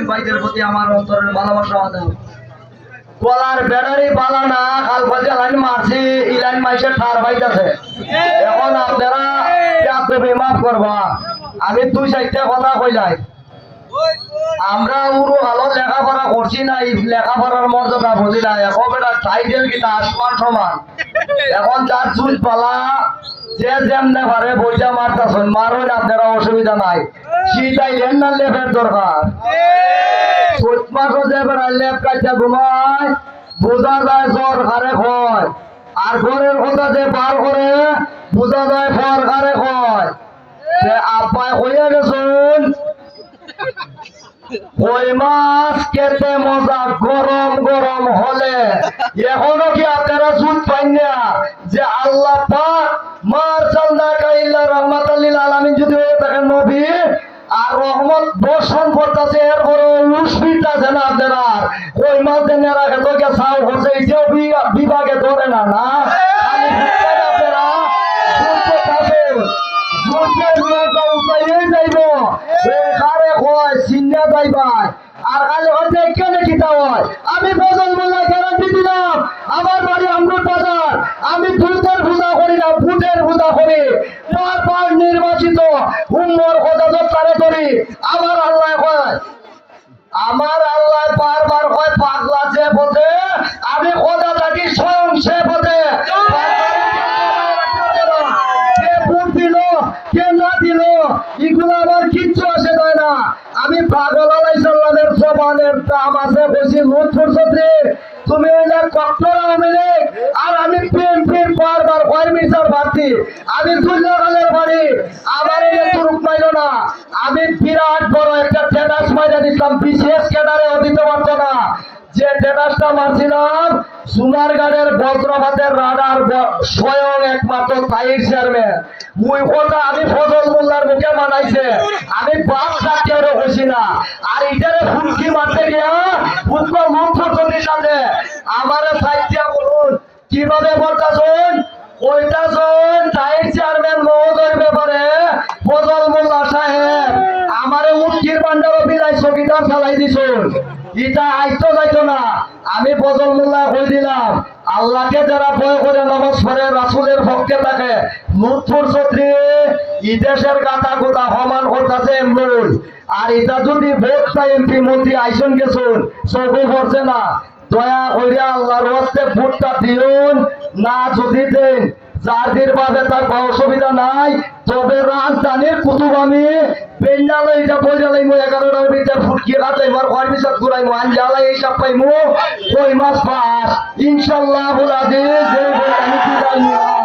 ভাইদের প্রতি আমার অন্তরের ভালোবাসা দাও। কলার ব্যাটারি পালা না কাল বাজে লাইন মারছি এই লাইন মাইসে ঠার বাইতেছে। এখন আপনারা মাফ করবা, আমি দুই চারটা কথা কইলাই। আমরা উরু আলো লেখাপড়া করছি না, এই লেখাপড়ার মর্যাদা বুঝি না। এখন এটা টাইটেল কিনা আসমান সমান। এখন যার চুল পালা যে যেমনে পারে বইটা মারতেছেন, মারুন, আপনারা অসুবিধা নাই। শীতাইলেন না লেপের দরকার। চৈত মাসও যে বেড়ায় লেপ কাটটা ঘুমায়, বোঝা যায় জ্বর খারে হয়। আর ঘরের কথা যে পার করে বোঝা যায় ফর খারে হয়। আব্বাই হইয়া গেছুন কই মাছ কেটে মজা গরম গরম হলে। এখনো কি আপনারা সুদ পাইন না যে আল্লাহ পাক মার চালনা কাইল্লা রহমাতাল লিল আলামিন যদি হয়ে থাকেন নবী আর রহমত বর্ষণ করতেছে, এরপরে উসপিটাছে না আপনারা কই মাছ দেন রাখে তোকে সাউ হচ্ছে এইটাও বিভাগে ধরে না না খালি আপনারা আমি ফজল মোল্লা গ্যারান্টি দিলাম, আমার বাড়ি আমরুদ বাজার। আমি দুধের পূজা করি না, বুটের পূজা করি। বারবার নির্বাচিত উম্মর খোদাজত তারে করি। আমার আল্লাহ কয়, আমার আল্লাহ বারবার কয় পাগলা যে পথে আমি খোদা থাকি স্বয়ং সে পথে। এগুলো আমার কিচ্ছু আসে দেয় না। আমি পাগল আলাইসাল্লামের জবানের দাম আছে বেশি। লুৎফর চৌধুরী তুমি এলার কট্টর আওয়ামী লীগ আর আমি বিএনপির বারবার কয় মিটার বাড়তি। আমি দুল্লাখালের বাড়ি, আমার একটু রূপ পাইল না। আমি বিরাট বড় একটা টেটাস মাইরা দিচ্ছিলাম, বিশেষ ক্যাডারে দিতে পারতো না। যে টেটাসটা মারছিলাম সোনারগাঁড়ের বজ্রপাতের রাডার স্বয়ং একমাত্র তাইর চেয়ারম্যান। ওই কথা আমি ফজল মোল্লার মুখে মানাইছে, আমি বাপ সাথে হইছি না। আর এটারে ফুলকি মারতে গিয়া বুঝবো মুখ্যমন্ত্রীর সাথে আমারে সাহিত্য বলুন কিভাবে বলতেছেন। ওইটা জন তাইর চেয়ারম্যান মহোদয়ের ব্যাপারে ফজল মোল্লা সাহেব আমারে মুক্তির বান্ডারও বিলাই চকিদার চালাই দিছুন। এটা আইতো যাইতো না। আমি ফজল মোল্লা কই দিলাম, আল্লাহকে যারা ভয় করে নামাজ পড়ে রাসূলের পক্ষে থাকে। লুৎফর চৌধুরী এই দেশের গাতা গোতা সমান করতেছে এমন। আর এটা যদি ভোট চাই এমপি মন্ত্রী আইসন গেছুন চোখে পড়ছে না। দয়া করিয়া আল্লাহর ওয়াস্তে ভোটটা দিউন না, যদি দেন জাতির ভাবে তার অসুবিধা নাই। তবে রাজধানীর কুতুব আমি পেন্ডালে এটা বইজালাইমু 11টার ভিতরে ফুটকি কাটাইমু আর কয় মিশাত ঘুরাইমু আনজালাই হিসাব পাইমু কই মাছ পাস ইনশাআল্লাহ। বলা যে আমি বিদায় নিলাম।